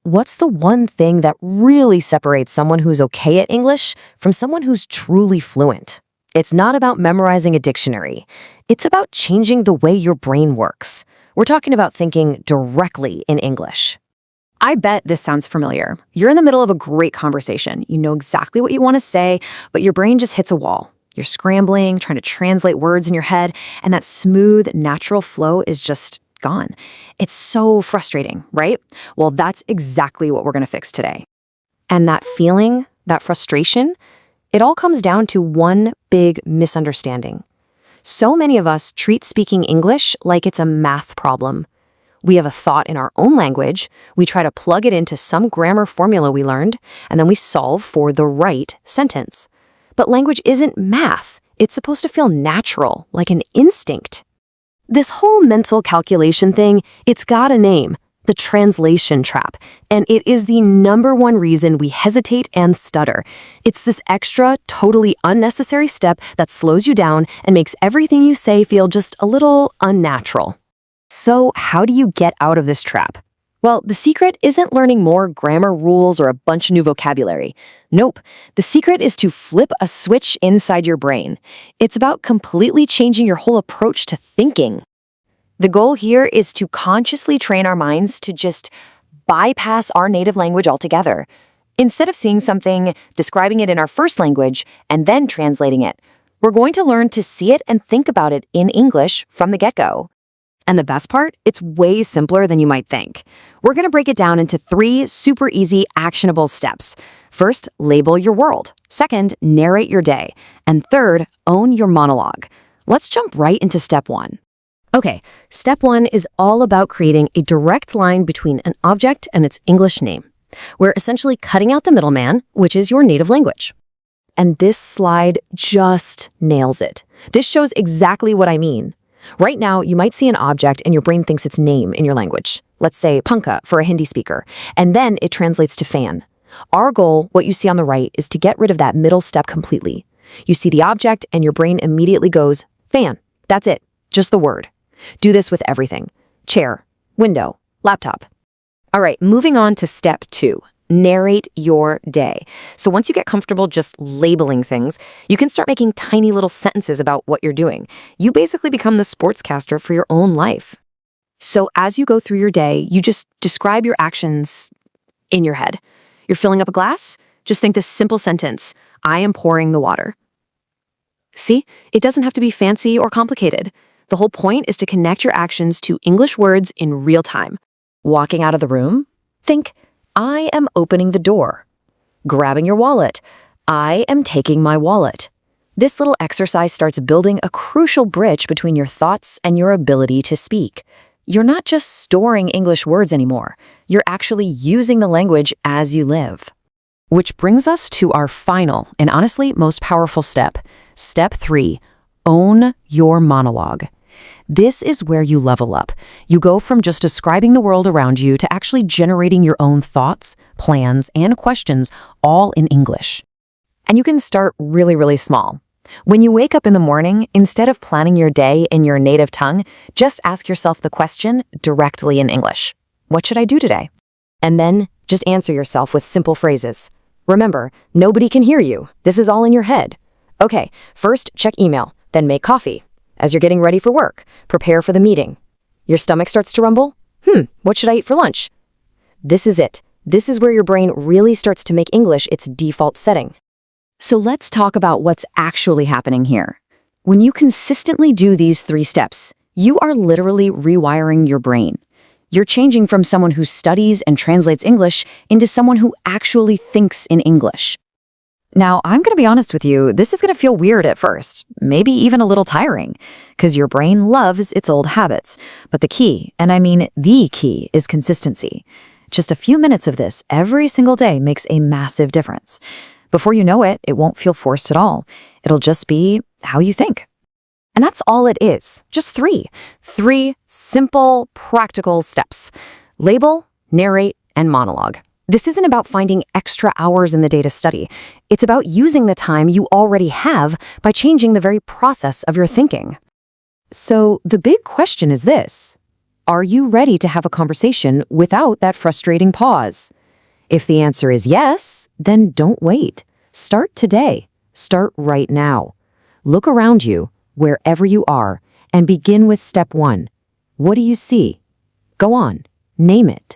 What's the one thing that really separates someone who's okay at English from someone who's truly fluent? It's not about memorizing a dictionary. It's about changing the way your brain works. We're talking about thinking directly in English. I bet this sounds familiar. You're in the middle of a great conversation. You know exactly what you want to say, but your brain just hits a wall. You're scrambling, trying to translate words in your head, and that smooth, natural flow is just gone. It's so frustrating, right? Well, that's exactly what we're going to fix today. And that feeling, that frustration, it all comes down to one big misunderstanding. So many of us treat speaking English like it's a math problem. We have a thought in our own language, we try to plug it into some grammar formula we learned, and then we solve for the right sentence. But language isn't math. It's supposed to feel natural, like an instinct. This whole mental calculation thing, it's got a name, the translation trap, and it is the #1 reason we hesitate and stutter. It's this extra, totally unnecessary step that slows you down and makes everything you say feel just a little unnatural. So how do you get out of this trap? Well, the secret isn't learning more grammar rules or a bunch of new vocabulary. Nope. The secret is to flip a switch inside your brain. It's about completely changing your whole approach to thinking. The goal here is to consciously train our minds to just bypass our native language altogether. Instead of seeing something, describing it in our first language, and then translating it, we're going to learn to see it and think about it in English from the get-go. And the best part, it's way simpler than you might think. We're going to break it down into 3 super easy, actionable steps. First, label your world. Second, narrate your day. And third, own your monologue. Let's jump right into step 1. Okay, step 1 is all about creating a direct line between an object and its English name. We're essentially cutting out the middleman, which is your native language. And this slide just nails it. This shows exactly what I mean. Right now, you might see an object and your brain thinks its name in your language. Let's say panka for a Hindi speaker, and then it translates to fan. Our goal, what you see on the right, is to get rid of that middle step completely. You see the object and your brain immediately goes, fan. That's it, just the word. Do this with everything. Chair, window, laptop. All right, moving on to step 2. Narrate your day. So once you get comfortable just labeling things, you can start making tiny little sentences about what you're doing. You basically become the sportscaster for your own life. So as you go through your day, you just describe your actions in your head. You're filling up a glass? Just think this simple sentence, I am pouring the water. See, it doesn't have to be fancy or complicated. The whole point is to connect your actions to English words in real time. Walking out of the room? Think, I am opening the door. Grabbing your wallet. I am taking my wallet. This little exercise starts building a crucial bridge between your thoughts and your ability to speak. You're not just storing English words anymore. You're actually using the language as you live. Which brings us to our final and honestly most powerful step. Step 3, own your monologue. This is where you level up. You go from just describing the world around you to actually generating your own thoughts, plans, and questions all in English. And you can start really, really small. When you wake up in the morning, instead of planning your day in your native tongue, just ask yourself the question directly in English. What should I do today? And then just answer yourself with simple phrases. Remember, nobody can hear you. This is all in your head. Okay, first check email, then make coffee. As you're getting ready for work, prepare for the meeting. Your stomach starts to rumble? What should I eat for lunch? This is it. This is where your brain really starts to make English its default setting. So let's talk about what's actually happening here. When you consistently do these 3 steps, you are literally rewiring your brain. You're changing from someone who studies and translates English into someone who actually thinks in English. Now, I'm going to be honest with you, this is going to feel weird at first, maybe even a little tiring, because your brain loves its old habits. But the key, and I mean the key, is consistency. Just a few minutes of this every single day makes a massive difference. Before you know it, it won't feel forced at all. It'll just be how you think. And that's all it is, just 3. 3 simple, practical steps. Label, narrate, and monologue. This isn't about finding extra hours in the day to study. It's about using the time you already have by changing the very process of your thinking. So the big question is this: Are you ready to have a conversation without that frustrating pause? If the answer is yes, then don't wait. Start today. Start right now. Look around you, wherever you are, and begin with step 1. What do you see? Go on, name it.